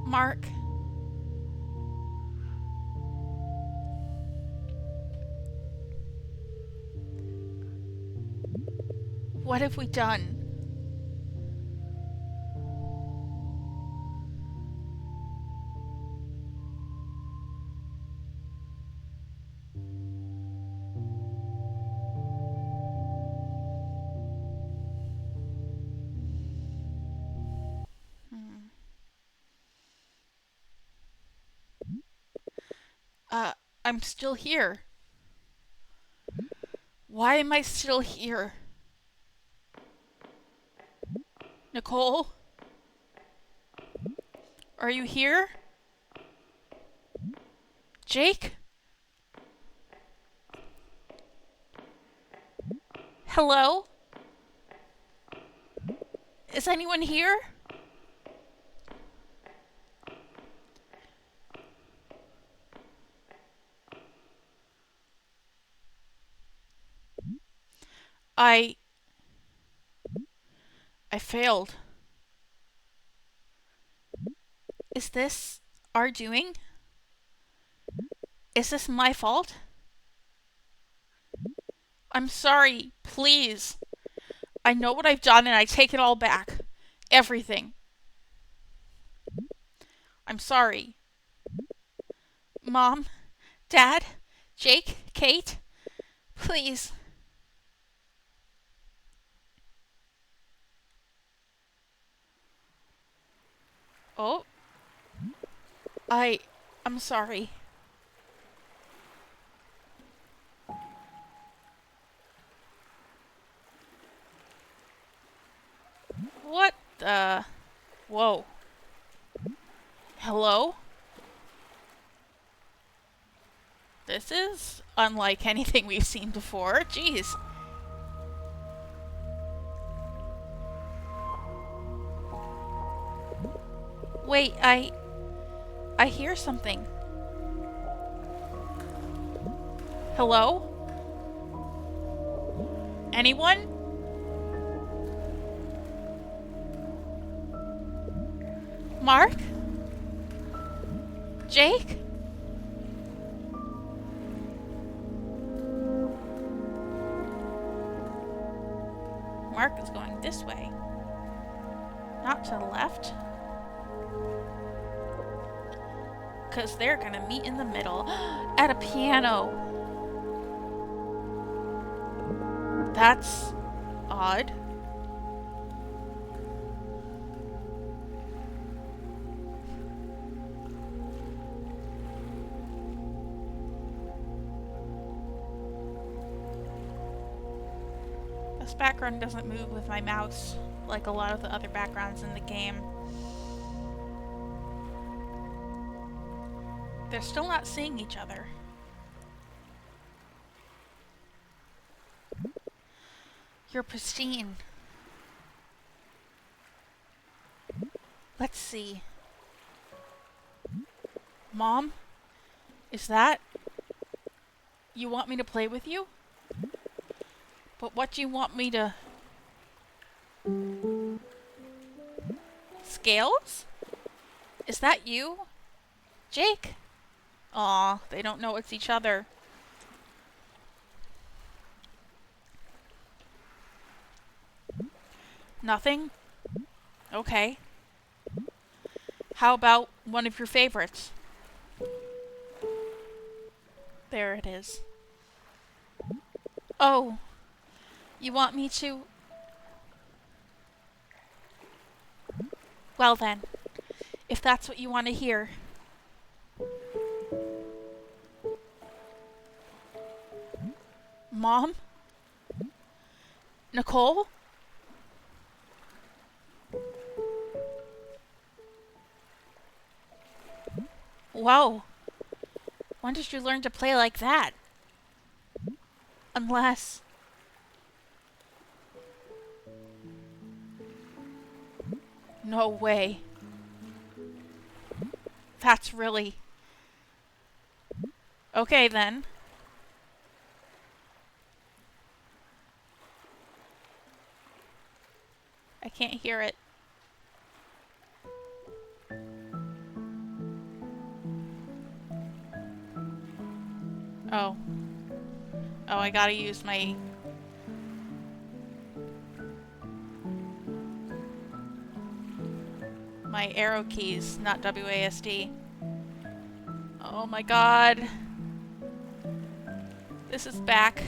Mark, what have we done? Hmm. Uh, I'm still here. Why am I still here? Nicole, are you here? Jake? Hello? Is anyone here? I I failed. Is this our doing? Is this my fault? I'm sorry, please. I know what I've done and I take it all back. Everything. I'm sorry. Mom, Dad, Jake, Kate, please. Oh, I I'm sorry. What the Whoa. Hello? This is unlike anything we've seen before. Jeez. Wait, I hear something. Hello? Anyone? Mark? Jake? Mark is going this way. Not to the left. Because they're gonna meet in the middle at a piano. That's odd. This background doesn't move with my mouse like a lot of the other backgrounds in the game. They're still not seeing each other. You're pristine. Let's see. Mom? Is that? You want me to play with you? But what do you want me to... Scales? Is that you? Jake? Aw, they don't know it's each other. Nothing? Okay. How about one of your favorites? There it is. Oh, you want me to... Well then, if that's what you want to hear. Mom? Nicole? Whoa. When did you learn to play like that? Unless... No way. That's really... Okay then. I can't hear it. Oh. Oh, I gotta use my... my arrow keys, not WASD. Oh my god. This is back.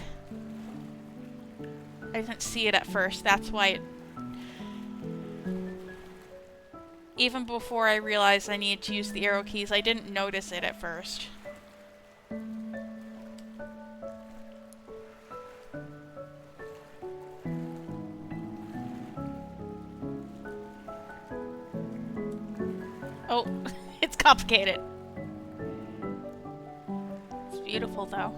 I didn't see it at first, that's why it... Even before I realized I needed to use the arrow keys, I didn't notice it at first. Oh, it's complicated. It's beautiful though.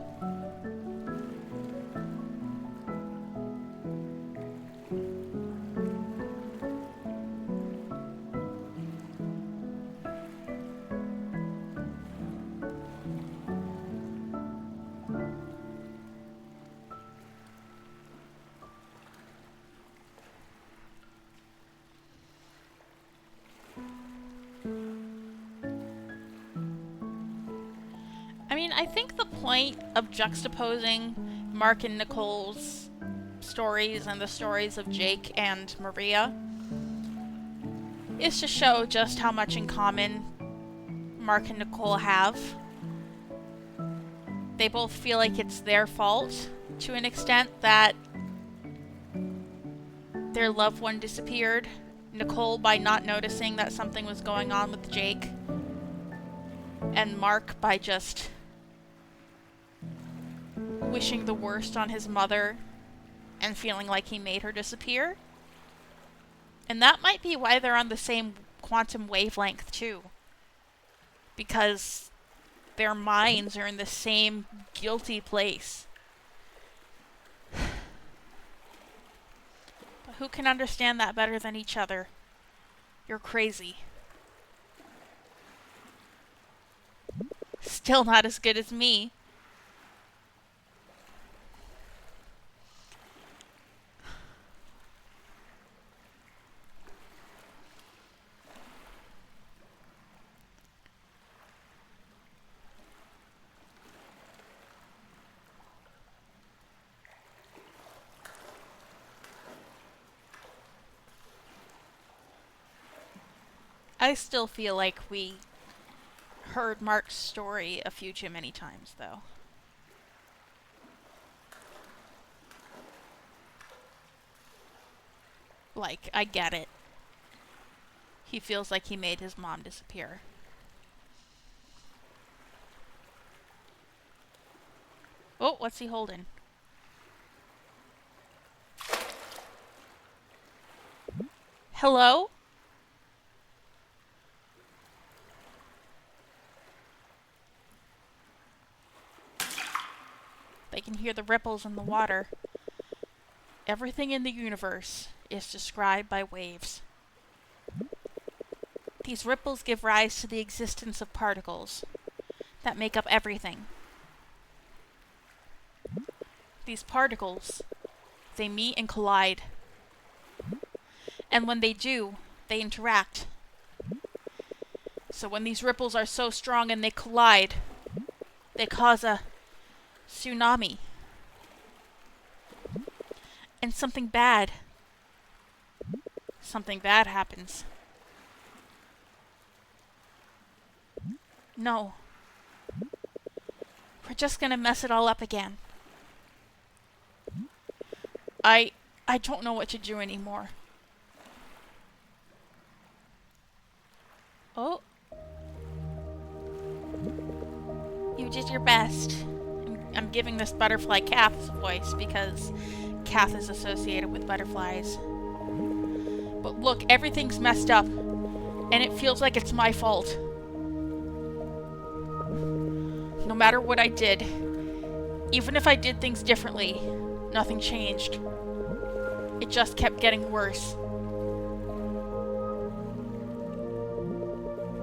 I mean, I think the point of juxtaposing Mark and Nicole's stories and the stories of Jake and Maria is to show just how much in common Mark and Nicole have. They both feel like it's their fault to an extent that their loved one disappeared. Nicole by not noticing that something was going on with Jake, and Mark by just wishing the worst on his mother and feeling like he made her disappear. And that might be why they're on the same quantum wavelength too, because their minds are in the same guilty place. But who can understand that better than each other? You're crazy. Still not as good as me. I still feel like we heard Mark's story a few too many times, though. Like, I get it. He feels like he made his mom disappear. Oh, what's he holding? Hello? They can hear the ripples in the water. Everything in the universe is described by waves. These ripples give rise to the existence of particles that make up everything. These particles, they meet and collide. And when they do, they interact. So when these ripples are so strong and they collide, they cause a tsunami. And something bad happens. No. We're just gonna mess it all up again. I don't know what to do anymore. Oh. You did your best. I'm giving this butterfly Kath's voice because Kath is associated with butterflies. But look, everything's messed up, and it feels like it's my fault. No matter what I did, even if I did things differently, nothing changed. It just kept getting worse.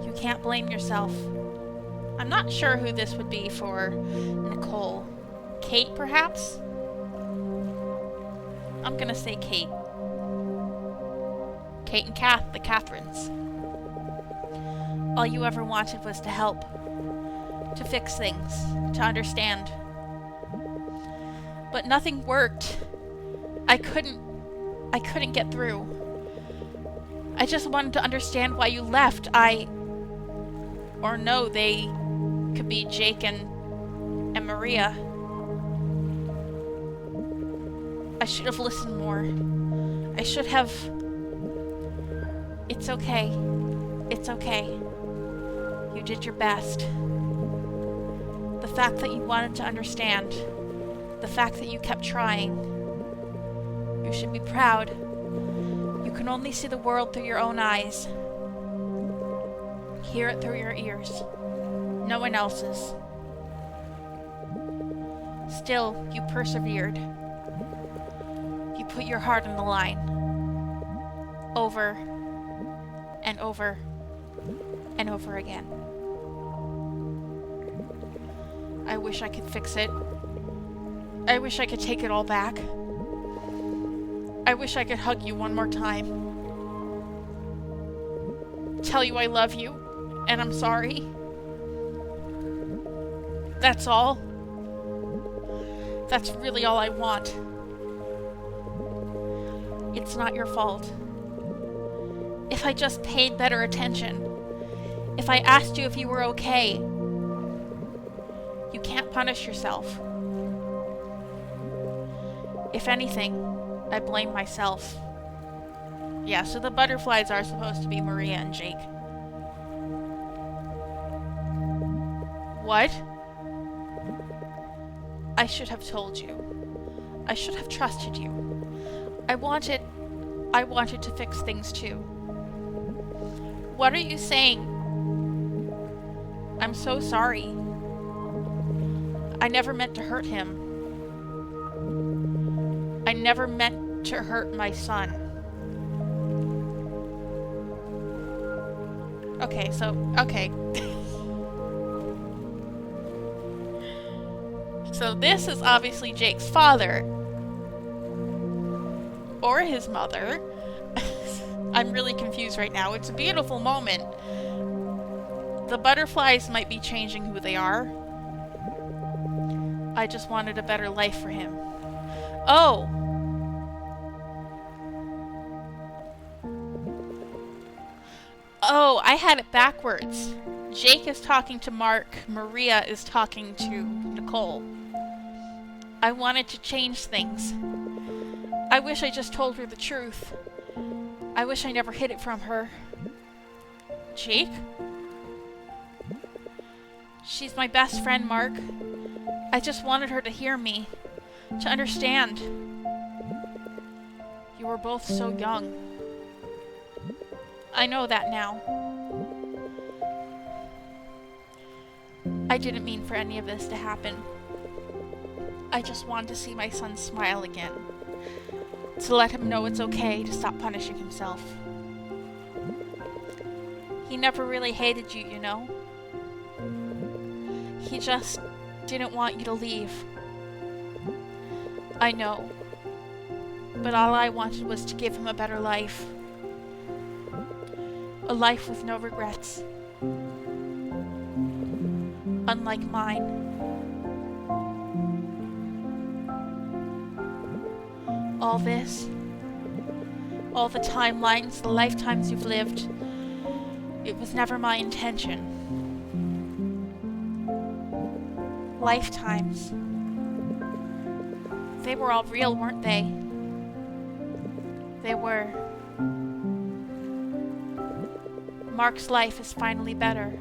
You can't blame yourself. I'm not sure who this would be for Nicole. Kate, perhaps? I'm gonna say Kate. Kate and Kath, the Catherines. All you ever wanted was to help. To fix things. To understand But nothing worked. I couldn't get through. I just wanted to understand why you left. Or no, they could be Jake and Maria. I should have listened more. I should have... It's okay. It's okay. You did your best. The fact that you wanted to understand, the fact that you kept trying, you should be proud. You can only see the world through your own eyes. Hear it through your ears. No one else's. Still, you persevered. You put your heart on the line. Over and over and over again. I wish I could fix it. I wish I could take it all back. I wish I could hug you one more time. Tell you I love you, and I'm sorry. That's all. That's really all I want. It's not your fault. If I just paid better attention, if I asked you if you were okay, you can't punish yourself. If anything, I blame myself. Yeah, so the butterflies are supposed to be Maria and Jake. What? I should have told you. I should have trusted you. I wanted to fix things too. What are you saying? I'm so sorry. I never meant to hurt him. I never meant to hurt my son. Okay. So this is obviously Jake's father. Or his mother. I'm really confused right now. It's a beautiful moment. The butterflies might be changing who they are. I just wanted a better life for him. Oh! Oh, I had it backwards. Jake is talking to Mark. Maria is talking to Nicole. I wanted to change things. I wish I just told her the truth. I wish I never hid it from her. Jake? She's my best friend, Mark. I just wanted her to hear me, to understand. You were both so young. I know that now. I didn't mean for any of this to happen. I just wanted to see my son smile again. To let him know it's okay to stop punishing himself. He never really hated you, you know? He just didn't want you to leave. I know. But all I wanted was to give him a better life. A life with no regrets. Unlike mine. All this, all the timelines, the lifetimes you've lived, it was never my intention. Lifetimes. They were all real, weren't they? They were. Mark's life is finally better.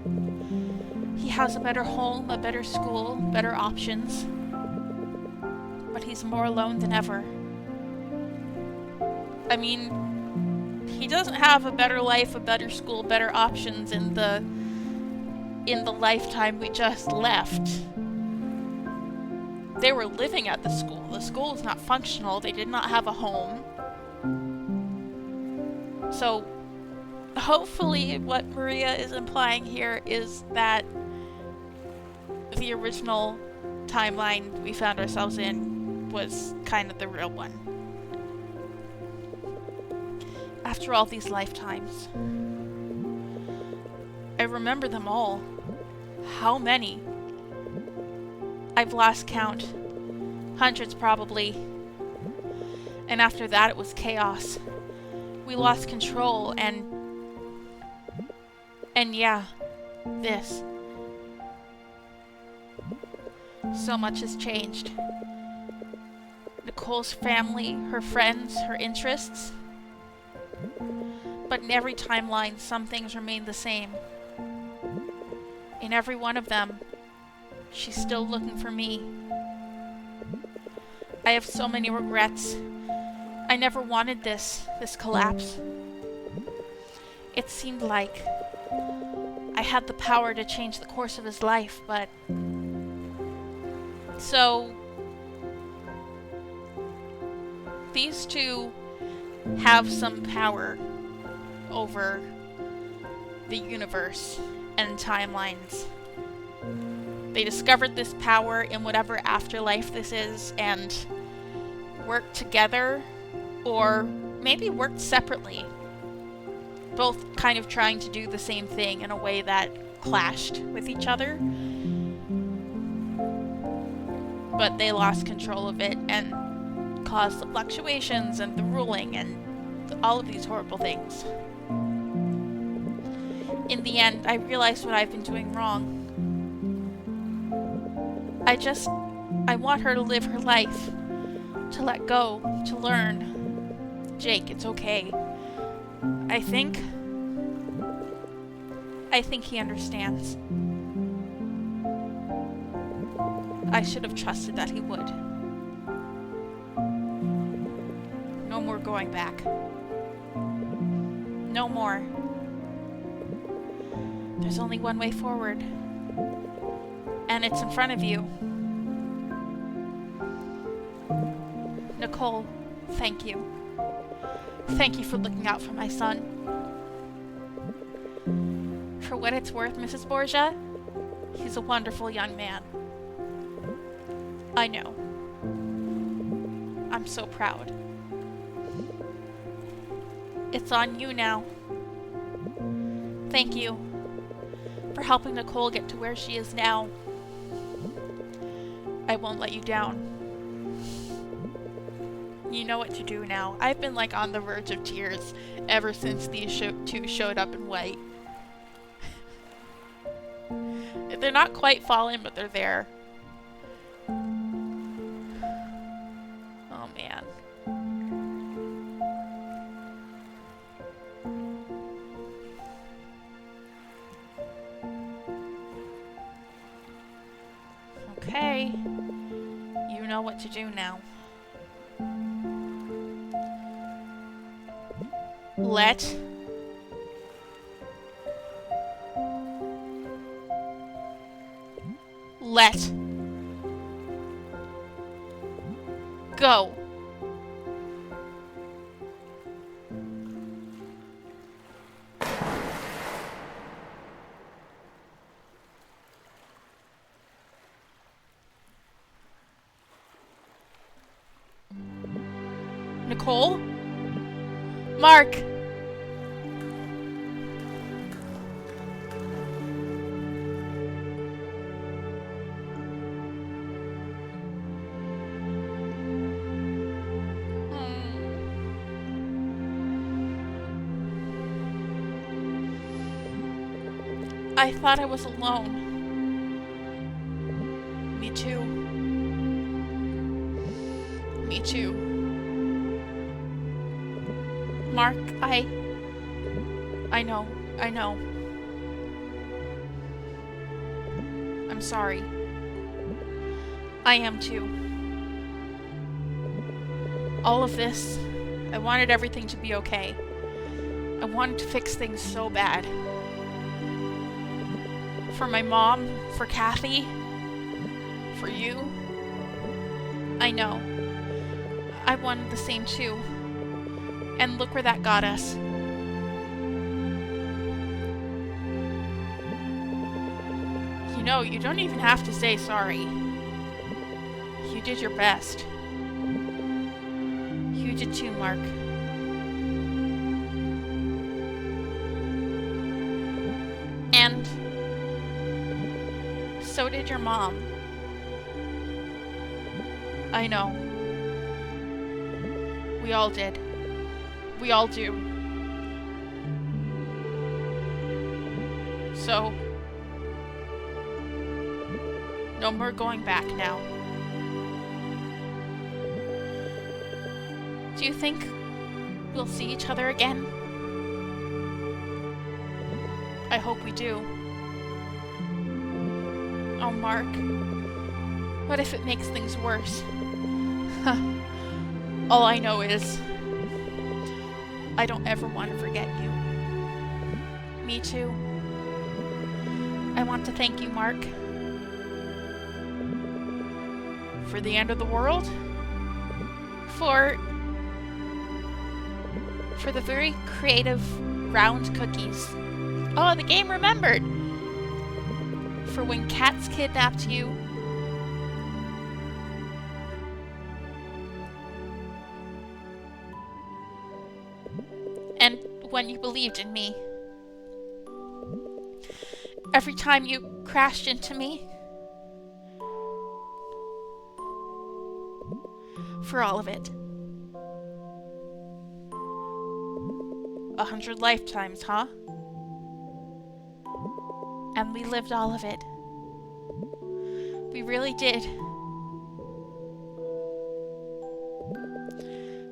He has a better home, a better school, better options. But he's more alone than ever. I mean, he doesn't have a better life, a better school, better options in the lifetime we just left. They were living at the school. The school is not functional. They did not have a home. So, hopefully what Maria is implying here is that the original timeline we found ourselves in was kind of the real one. After all these lifetimes. I remember them all. How many? I've lost count. Hundreds, probably. And after that, it was chaos. We lost control, and yeah, this. So much has changed. Nicole's family, her friends, her interests. But in every timeline, some things remain the same. In every one of them, she's still looking for me. I have so many regrets. I never wanted this collapse. It seemed like I had the power to change the course of his life, but... So... these two have some power over the universe and timelines. They discovered this power in whatever afterlife this is and worked together, or maybe worked separately. Both kind of trying to do the same thing in a way that clashed with each other. But they lost control of it and caused the fluctuations and the ruling and all of these horrible things. In the end, I realized what I've been doing wrong. I want her to live her life, to let go, to learn. Jake, it's okay. I think he understands. I should have trusted that he would. No more going back. No more. There's only one way forward. And it's in front of you. Nicole, thank you. Thank you for looking out for my son. For what it's worth, Mrs. Borgia, he's a wonderful young man. I know. I'm so proud. It's on you now. Thank you for helping Nicole get to where she is now. I won't let you down. You know what to do now. I've been like on the verge of tears ever since these two showed up in white. They're not quite falling, but they're there. Oh man. Okay. You know what to do now. Let go. Nicole? Mark! I thought I was alone. Me too. Me too. Mark, I know. I'm sorry. I am too. All of this, I wanted everything to be okay. I wanted to fix things so bad. For my mom, for Kathy, for you. I know. I wanted the same too. And look where that got us. You know, you don't even have to say sorry. You did your best. You did too, Mark. And so did your mom. I know. We all did. We all do. So, no more going back now. Do you think we'll see each other again? I hope we do. Oh, Mark. What if it makes things worse? All I know is I don't ever want to forget you. Me too. I want to thank you, Mark. For the end of the world? For the very creative round cookies. Oh, the game remembered! For when cats kidnapped you. And when you believed in me. Every time you crashed into me. For all of it. 100 lifetimes, huh? And we lived all of it. We really did.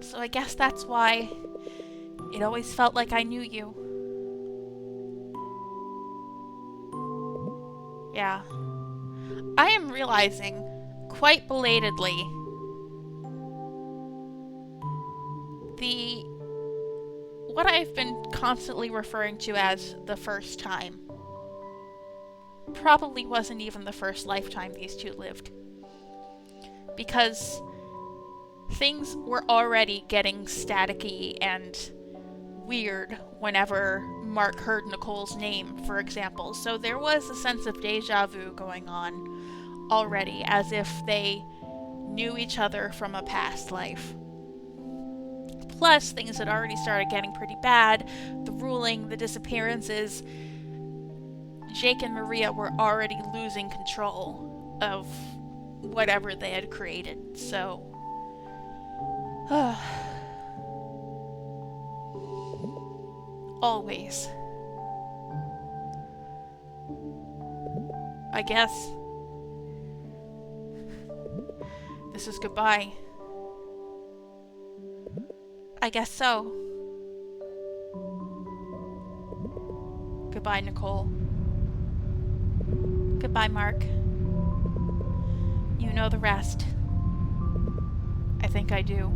So I guess that's why it always felt like I knew you. Yeah. I am realizing, quite belatedly, what I've been constantly referring to as the first time probably wasn't even the first lifetime these two lived. Because things were already getting staticky and weird whenever Mark heard Nicole's name, for example. So there was a sense of deja vu going on already, as if they knew each other from a past life. Plus, things had already started getting pretty bad. The ruling, the disappearances. Jake and Maria were already losing control of whatever they had created, so... Always. I guess. This is goodbye. I guess so. Goodbye, Nicole. Goodbye, Mark. You know the rest. I think I do.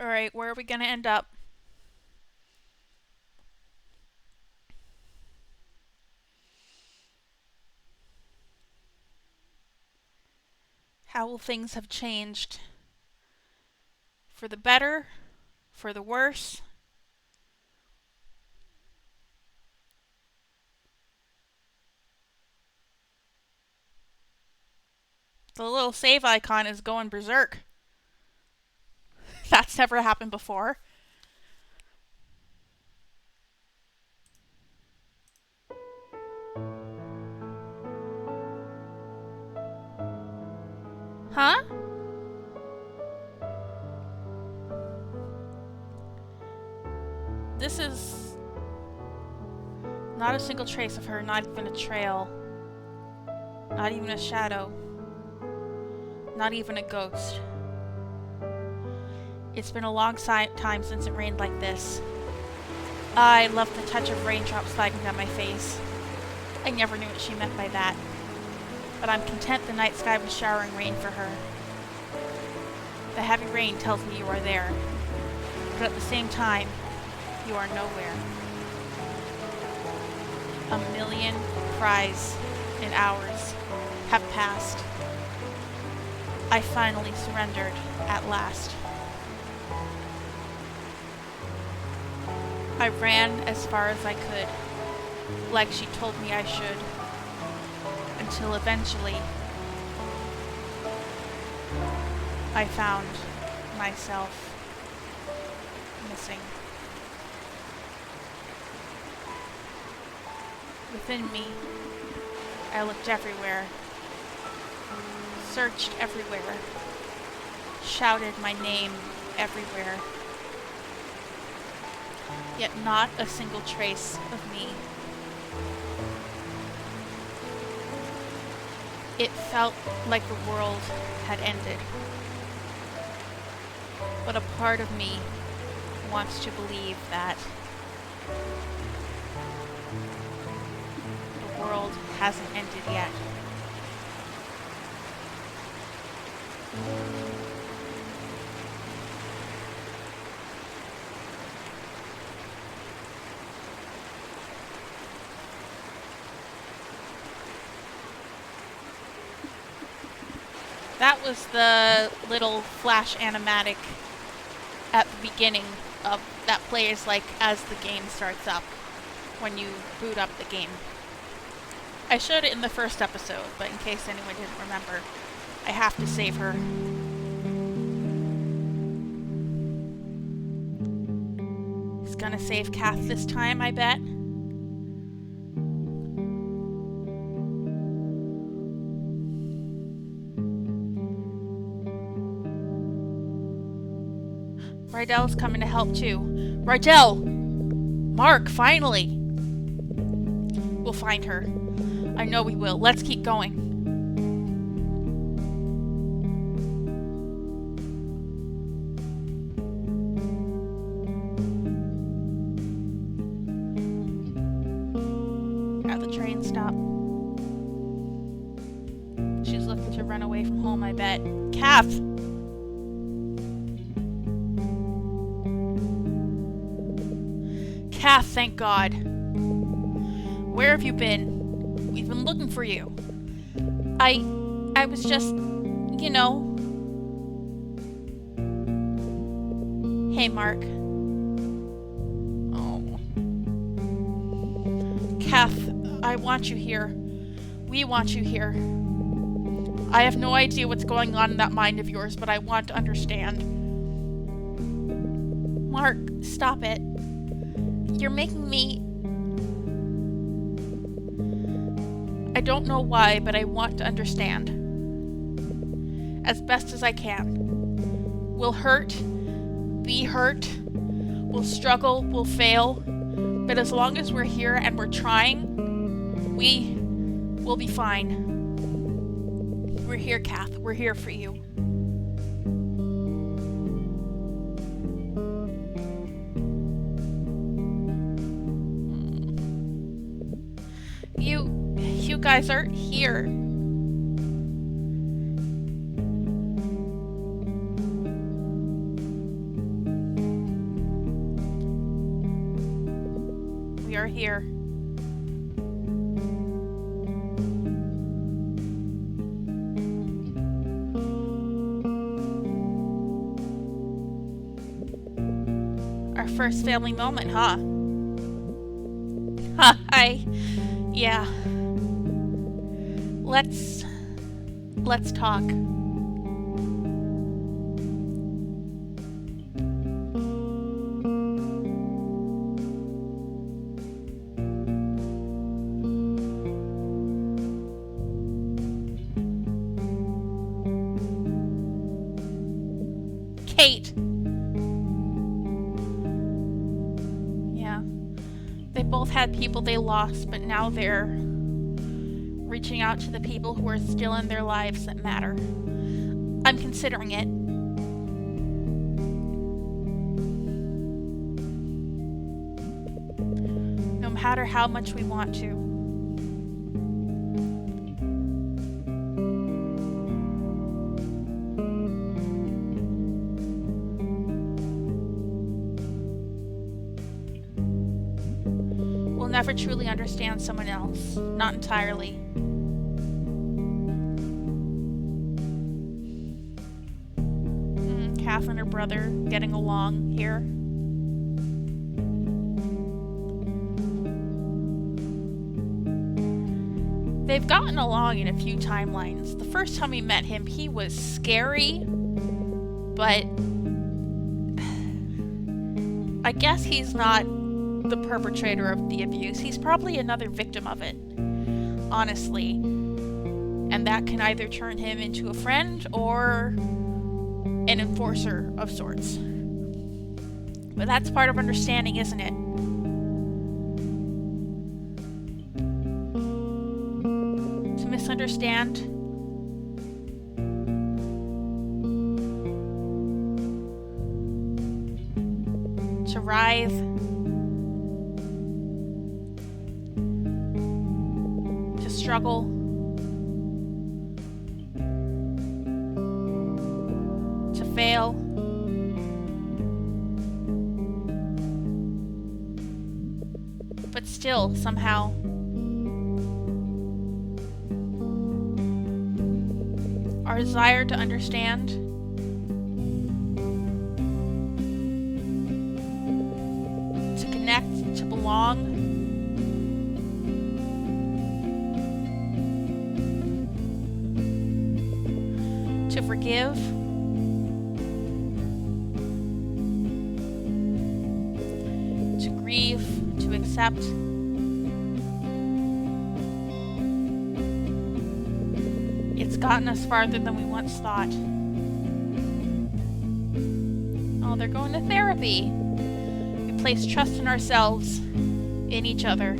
Alright, where are we gonna end up? How will things have changed? For the better? For the worse? The little save icon is going berserk. That's never happened before. Huh? This is not a single trace of her, not even a trail. Not even a shadow. Not even a ghost. It's been a long time since it rained like this. I love the touch of raindrops sliding down my face. I never knew what she meant by that. But I'm content the night sky was showering rain for her. The heavy rain tells me you are there. But at the same time, you are nowhere. A million cries and hours have passed. I finally surrendered at last. I ran as far as I could, like she told me I should, until eventually I found myself. missing. Within me, I looked everywhere, searched everywhere, shouted my name everywhere. Yet not a single trace of me. It felt like the world had ended. But a part of me wants to believe that the world hasn't ended yet. That was the little flash animatic at the beginning of that plays like as the game starts up when you boot up the game. I showed it in the first episode, but in case anyone didn't remember, I have to save her. He's gonna save Kath this time, I bet. Rydel's coming to help too. Rydell! Mark, finally! We'll find her. I know we will. Let's keep going. At the train stop. She's looking to run away from home, I bet. Kath! Kath, thank God. Where have you been? We've been looking for you. I was just, you know. Hey, Mark. Oh. Kath, I want you here. We want you here. I have no idea what's going on in that mind of yours, but I want to understand. Mark, stop it. You're making me... I don't know why, but I want to understand. As best as I can. We'll hurt, be hurt, we'll struggle, we'll fail, but as long as we're here and we're trying, we will be fine. We're here, Kath. We're here for you. You guys are here. We are here. Our first family moment, huh? Yeah. Let's talk. Kate. Yeah. They both had people they lost, but now they're reaching out to the people who are still in their lives that matter. I'm considering it. No matter how much we want to. We'll never truly understand someone else. Not entirely. Kath and her brother getting along here. They've gotten along in a few timelines. The first time we met him, he was scary, but I guess he's not the perpetrator of the abuse. He's probably another victim of it, honestly. And that can either turn him into a friend or an enforcer of sorts. But that's part of understanding, isn't it? To misunderstand. To writhe. To struggle. To fail. But still, somehow, our desire to understand, to connect, to belong, to forgive, to grieve, to accept. It's gotten us farther than we once thought. Oh, they're going to therapy. We place trust in ourselves, in each other.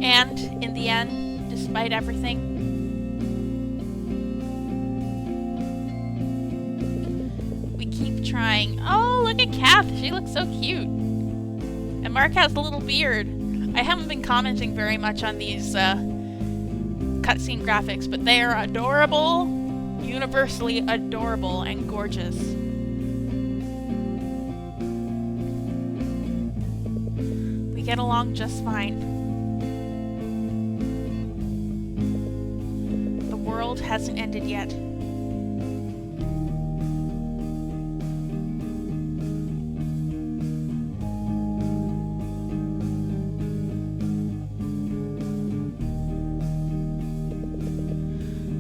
And, in the end, despite everything, trying. Oh, look at Kath. She looks so cute. And Mark has a little beard. I haven't been commenting very much on these cutscene graphics, but they are adorable, universally adorable and gorgeous. We get along just fine. The world hasn't ended yet.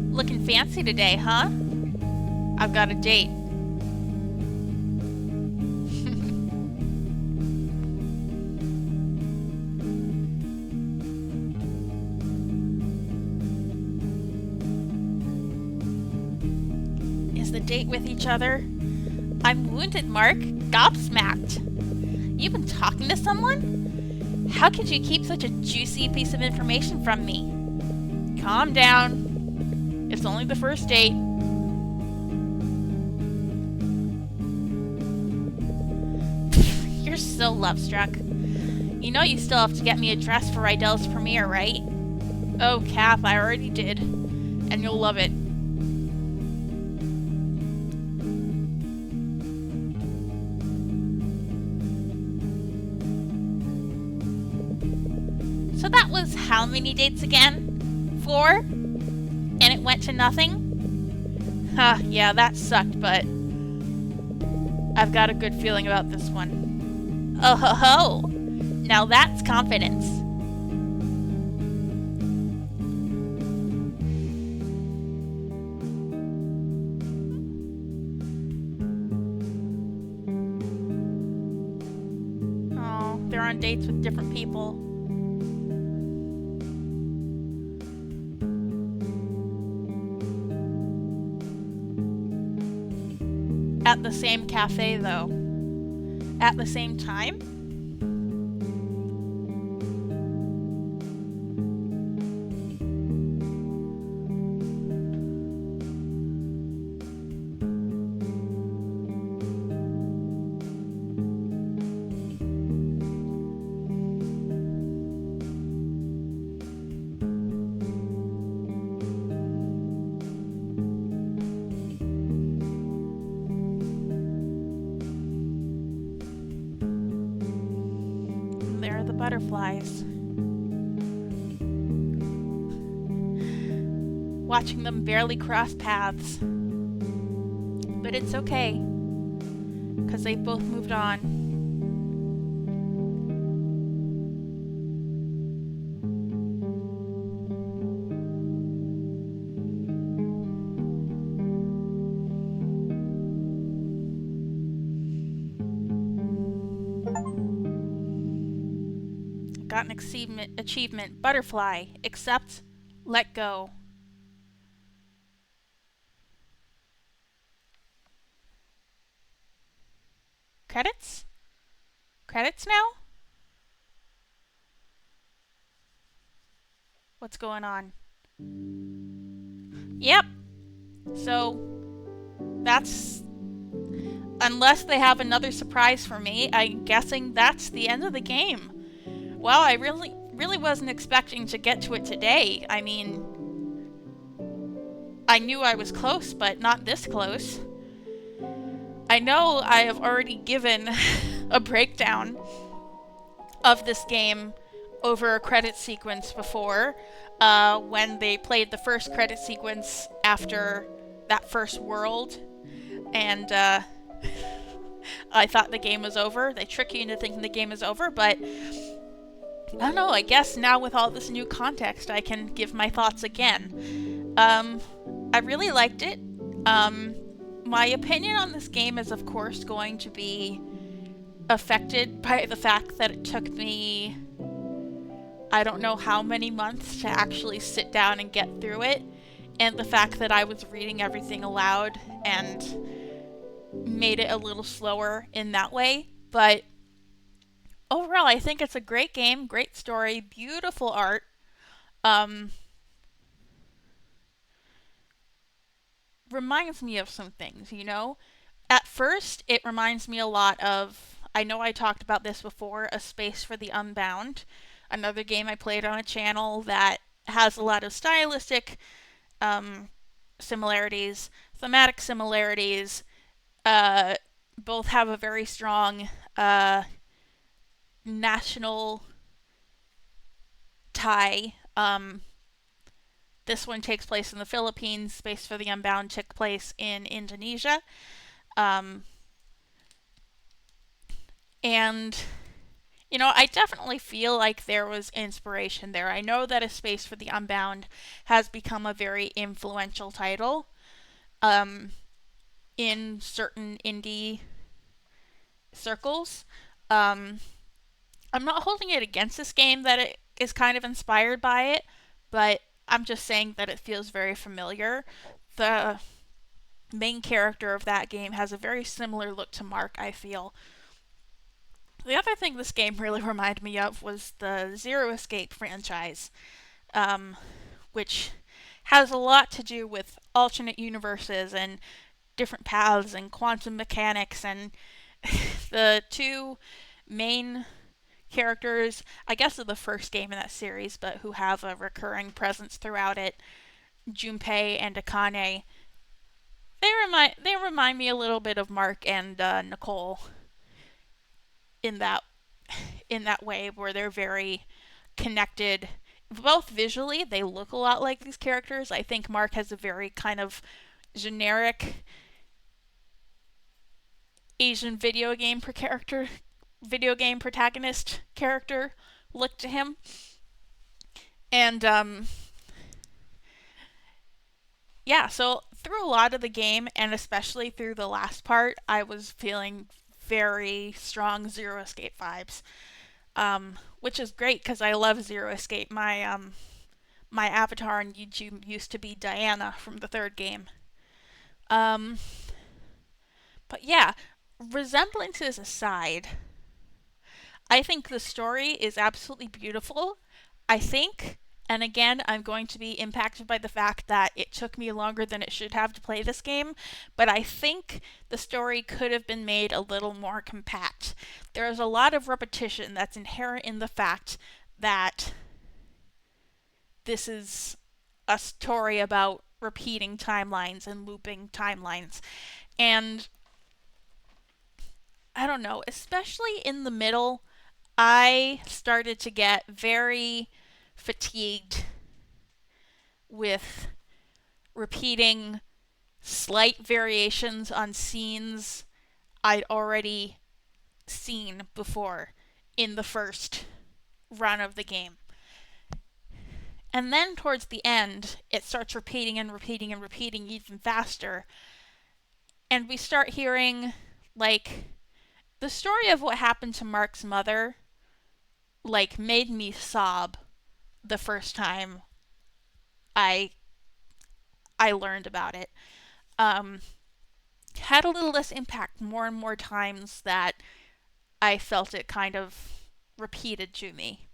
Looking fancy today, huh? I've got a date. Is the date with each other? I'm wounded, Mark. Gobsmacked. You've been talking to someone? How could you keep such a juicy piece of information from me? Calm down. It's only the first date. You're so love-struck. You know you still have to get me a dress for Rydell's premiere, right? Oh, Kath, I already did. And you'll love it. So that was how many dates again? 4? And it went to nothing? Huh, yeah, that sucked, but I've got a good feeling about this one. Oh ho ho! Now that's confidence. Oh, they're on dates with different people. At the same cafe, though. At the same time? Butterflies. Watching them barely cross paths. But it's okay, because they've both moved on. got an achievement, Butterfly. Accept, let go. Credits? Credits now? What's going on? Yep. So, that's... Unless they have another surprise for me, I'm guessing that's the end of the game. Well, I really wasn't expecting to get to it today. I mean, I knew I was close, but not this close. I know I have already given a breakdown of this game over a credit sequence before, when they played the first credit sequence after that first world, and I thought the game was over. They trick you into thinking the game is over, but I don't know, I guess now with all this new context I can give my thoughts again. I really liked it. My opinion on this game is of course going to be affected by the fact that it took me I don't know how many months to actually sit down and get through it, and the fact that I was reading everything aloud and made it a little slower in that way. But overall, I think it's a great game, great story, beautiful art. Reminds me of some things, you know? At first, it reminds me a lot of, I know I talked about this before, A Space for the Unbound, another game I played on a channel that has a lot of stylistic similarities, thematic similarities. Both have a very strong national tie. This one takes place in the Philippines. Space for the Unbound took place in Indonesia. And, you know, I definitely feel like there was inspiration there. I know that A Space for the Unbound has become a very influential title in certain indie circles. I'm not holding it against this game that it is kind of inspired by it, but I'm just saying that it feels very familiar. The main character of that game has a very similar look to Mark, I feel. The other thing this game really reminded me of was the Zero Escape franchise, which has a lot to do with alternate universes and different paths and quantum mechanics, and the two main characters, I guess, of the first game in that series, but who have a recurring presence throughout it, Junpei and Akane. They remind me a little bit of Mark and Nicole in that way, where they're very connected. Both visually, they look a lot like these characters. I think Mark has a very kind of generic Asian video game protagonist character look to him. And yeah, so through a lot of the game, and especially through the last part, I was feeling very strong Zero Escape vibes, which is great because I love Zero Escape. My avatar on YouTube used to be Diana from the third game. But yeah, resemblances aside, I think the story is absolutely beautiful. I think, and again, I'm going to be impacted by the fact that it took me longer than it should have to play this game, but I think the story could have been made a little more compact. There is a lot of repetition that's inherent in the fact that this is a story about repeating timelines and looping timelines. And I don't know, especially in the middle, I started to get very fatigued with repeating slight variations on scenes I'd already seen before in the first run of the game. And then towards the end, it starts repeating and repeating and repeating even faster. And we start hearing, like, the story of what happened to Mark's mother like made me sob the first time I I learned about it. Um, had a little less impact more and more times that I felt it kind of repeated to me.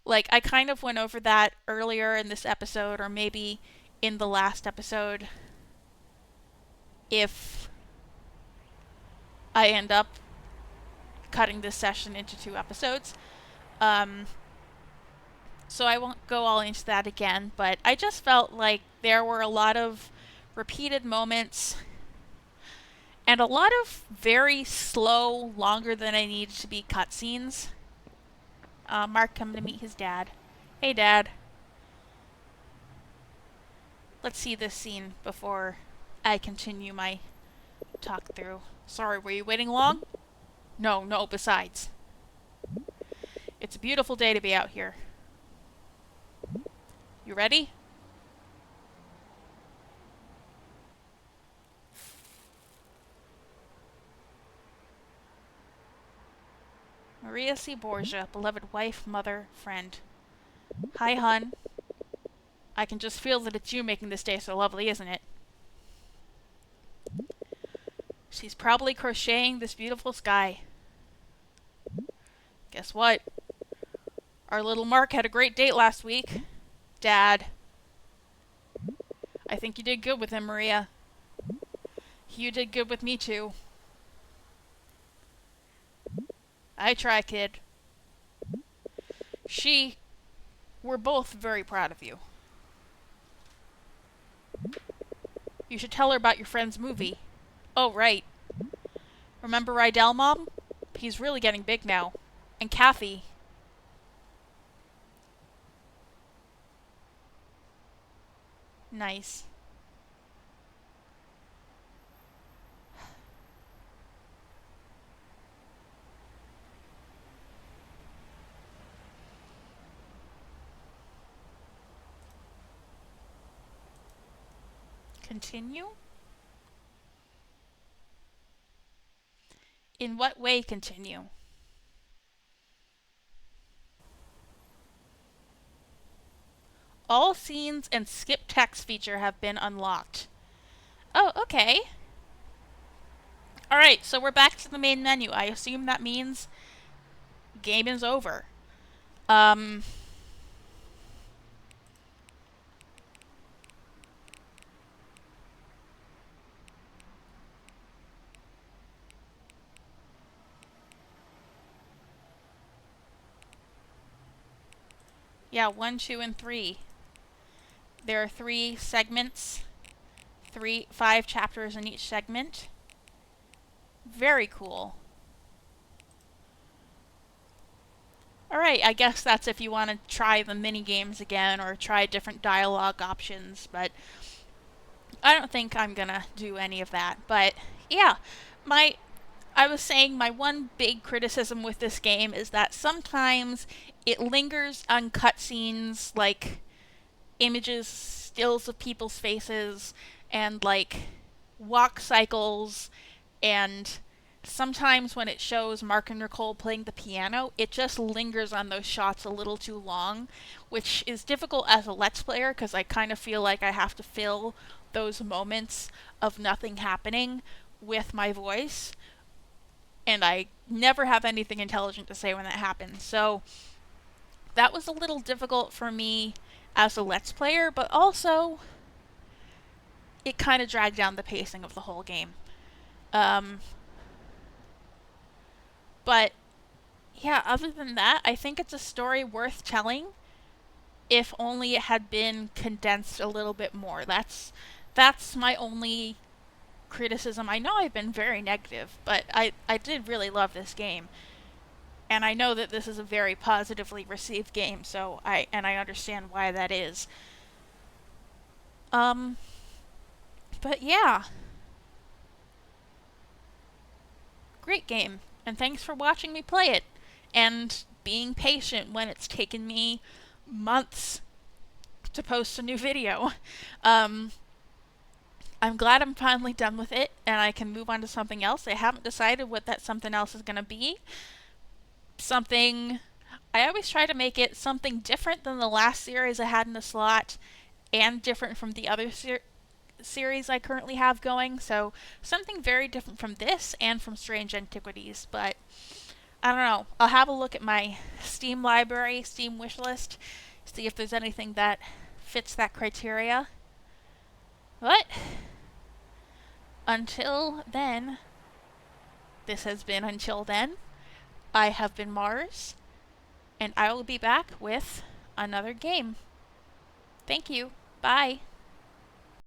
Like, I kind of went over that earlier in this episode, or maybe in the last episode, if I end up cutting this session into 2 episodes. Um, so I won't go all into that again, but I just felt like there were a lot of repeated moments and a lot of very slow, longer than I needed to be cutscenes. Mark coming to meet his dad. Hey, Dad. Let's see this scene before I continue my talk through. Sorry, were you waiting long? No, besides. It's a beautiful day to be out here. You ready? Maria C. Borgia, beloved wife, mother, friend. Hi, hun. I can just feel that it's you making this day so lovely, isn't it? She's probably crocheting this beautiful sky. Guess what? Our little Mark had a great date last week. Dad. I think you did good with him, Maria. You did good with me, too. I try, kid. We're both very proud of you. You should tell her about your friend's movie. Oh, right. Remember Rydell, Mom? He's really getting big now. And Kathy. Nice. Continue? In what way continue? All scenes and skip text feature have been unlocked. Oh, okay. Alright, so we're back to the main menu. I assume that means game is over. Yeah, 1, 2, and 3. There are 3 segments. 5 chapters in each segment. Very cool. Alright, I guess that's if you want to try the mini games again or try different dialogue options, but I don't think I'm gonna do any of that. But yeah, I was saying my one big criticism with this game is that sometimes it lingers on cutscenes, like images, stills of people's faces, and like walk cycles, and sometimes when it shows Mark and Nicole playing the piano, it just lingers on those shots a little too long, which is difficult as a Let's Player because I kind of feel like I have to fill those moments of nothing happening with my voice, and I never have anything intelligent to say when that happens. So that was a little difficult for me as a Let's Player, but also it kind of dragged down the pacing of the whole game. But yeah, other than that, I think it's a story worth telling if only it had been condensed a little bit more. That's my only criticism. I know I've been very negative, but I did really love this game. And I know that this is a very positively received game, so I understand why that is. But yeah. Great game. And thanks for watching me play it. And being patient when it's taken me months to post a new video. I'm glad I'm finally done with it and I can move on to something else. I haven't decided what that something else is going to be. Something I always try to make it something different than the last series I had in the slot and different from the other series I currently have going. So something very different from this and from Strange Antiquities. But I don't know. I'll have a look at my Steam library, Steam wishlist, see if there's anything that fits that criteria. But until then, this has been Until Then. I have been Mars, and I will be back with another game. Thank you. Bye.